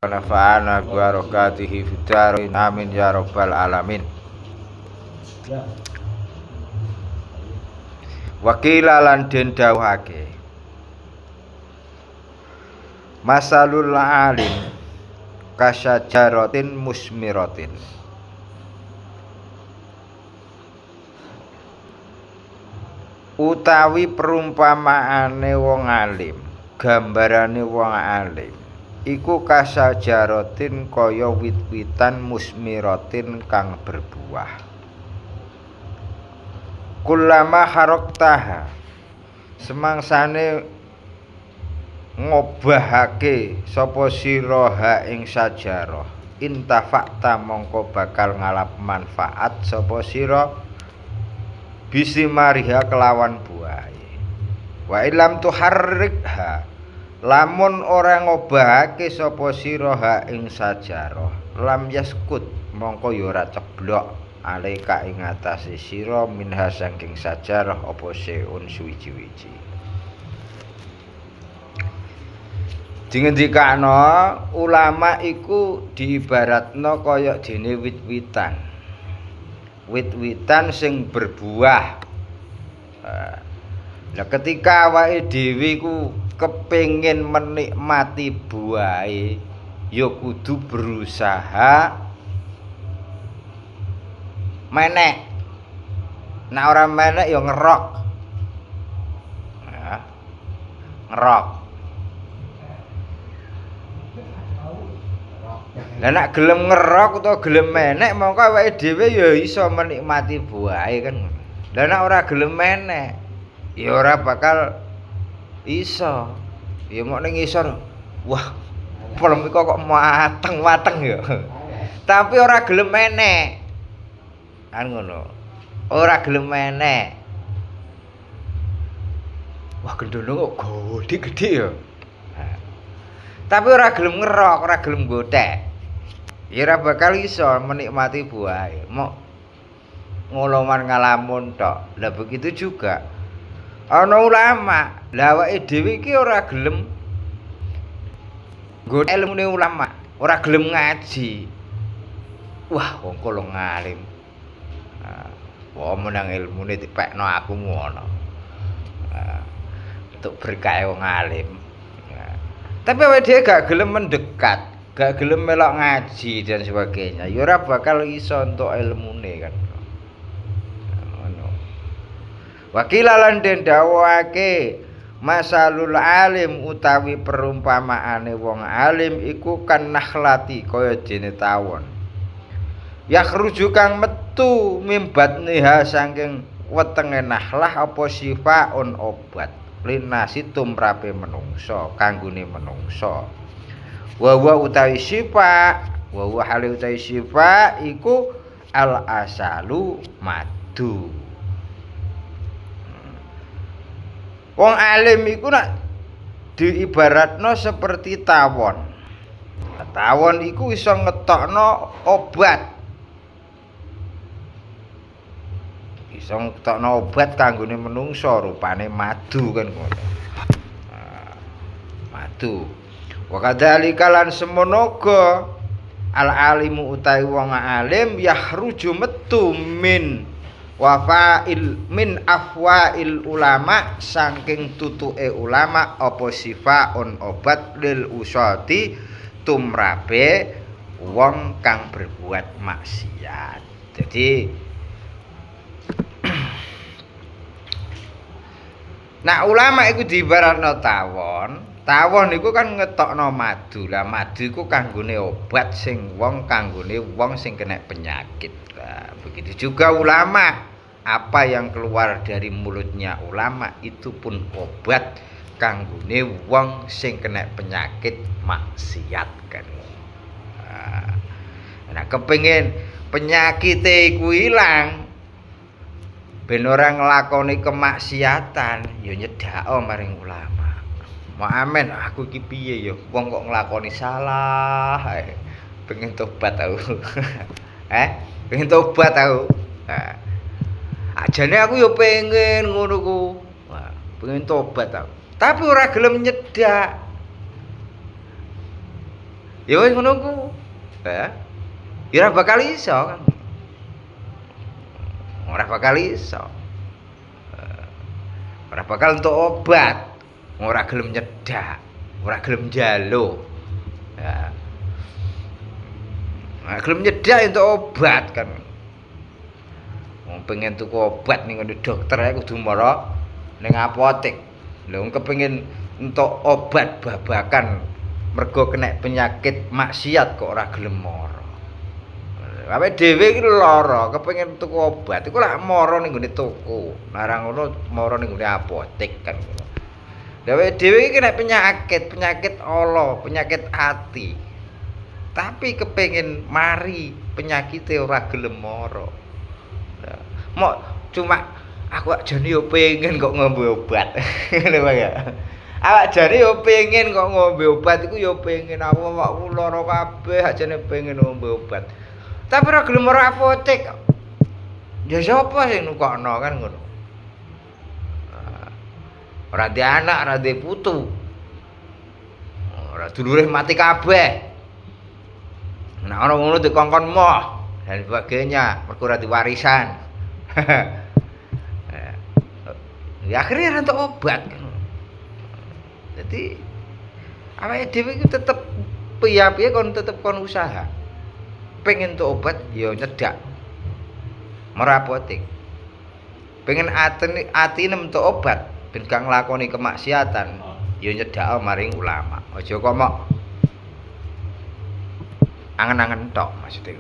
nafa'ana barakatihi fid dharain amin ya rabbal alamin. Wakila lan den dawuhake masalul alim kasyajaratin musmiratin. Utawi perumpamaane wong alim, gambarane wong alim iku kasajaratin kaya wit-witan musmiratin kang berbuah. Kullama haroktaha semangsane ngobahake sapa sira ha ing sajarah intafakta mongko bakal ngalap manfaat sapa sira bisi mariha kelawan buahe. Wa ilam tuharrikha lamun ora ngobahake sapa sira ha ing sajarah lam yaskut mongko ya ora ceblok alaika ing atase sira minha saking sajarah apa seun suwiji-wiji. Dingendikano ulama iku diibaratno kaya dene wit-witan. Wit-witan sing berbuah. Lah ketika awake dhewe iku kepengin menikmati buahe ya kudu berusaha menek. Nek ora menek ya ngerok. Ya. Ngerok. Lah nek gelem ngerok utawa gelem menek mongko awake dhewe ya iso menikmati buahe kan. Lah nek ora gelem menek ya ora bakal iso. Ya mok ning isor. Wah, pelem kok mateng-mateng ya. Tapi ora gelem menek. Kan ngono. Ora gelem menek. Wah, gendhono kok gede-gede ya. Tapi ora gelem ngerok, ora gelem gotek. Ya ora bakal iso menikmati buahe. Mok ngoloman ngalamun tok. Lah begitu juga ana ulama. Lah awake dhewe iki ora gelem nggo ilmune ulama, ora gelem ngaji. Wah, wong kula ngalim. Wah, menang ilmune dipekno aku ngono. Untuk berkah wong alim. Tapi awake dhewe gak gelem mendekat, gak gelem melok ngaji dan sebagainya. Ya ora bakal iso entuk ilmune kan. Ngono. Wakilalan den dawuhake masalul alim utawi perumpamaane wong alim iku kan nakhlati kaya dene tawon. Yakhruju kang metu mimbat niha saking wetenge nakhlah apa sifaun obat linasi tumrape menungso kanggone menungso. Wa utawi sifa, wa hale utawi sifa iku al asalu madu. Wong alim iku nak diibaratno seperti tawon. Tawon iku iso ngetokno obat. Iso ngetokno obat kanggone menungso rupane madu kan ngono. Madu. Wa kadzalika lan semonoga al alimu utawi wong alim yahruju metu min wafa'il min afwa'il ulama saking tutuke ulama apa sifaun obat lil usati tumrape wong kang berbuat maksiat. Jadi nah ulama iku diibaratno tawon. Tawon iku kan ngetokno madu. Lah madu iku kanggone obat sing wong kanggone wong sing kena penyakit. Nah, begitu juga ulama. Apa yang keluar dari mulutnya ulama itu pun obat kanggone wong sing kena penyakit maksiat kan. Nah, kepengin penyakite iku ilang ben ora nglakoni kemaksiatan ya nyedhako maring ulama. Mau amen aku iki piye ya wong kok nglakoni salah pengen tobat aku. Pengen tobat aku. Ajane aku ya pengen ngono ku. Pengen tobat aku. Tapi ora gelem nyedak. Ya wis ngono ku. Ya. Ya ora bakal iso kan. Ora bakal iso. Ora bakal entuk obat. Ora gelem nyedak, ora gelem njaluk. Ya. Nah, gelem nyedak entuk obat kan. Wong pengen tuku obat ning ngene dokter ae kudu mara ning apotek. Lha wong kepengin entuk obat babakan mergo kena penyakit maksiat kok ora gelem mara. Awake dhewe iki lara, kepengin tuku obat iku lak mara ning nggone toko. Larang ngono mara ning nggone apotek kan. Dheweke dhewe iki kena penyakit Allah, penyakit ati. Tapi kepengin mari penyakite ora gelem mara. Nah, mok cuma aku jane yo pengen kok ngombe obat. Ngono wae ya. Awak jane yo pengen kok ngombe obat iku yo pengen awakku lara kabeh ajane pengen ngombe obat. Tapi ora gelem ora apotek. Ya sapa sing nukokno kan ngono. Ora di anak, ora di putu. Ora dulure mati kabeh. Nek ana ngono dikongkon moh dan sebagainya, mergo ora diwarisan. Ya akhirnya ora entuk obat kan. Jadi awake dhewe iku tetep piye-piye kon tetep kon usaha. Pengen entuk obat ya nyedak. Mara apotek. Pengen atine entuk obat ben gak nglakoni kemaksiatan ya nyedhak maring ulama. Aja kok mok angen-angen tok maksudnya.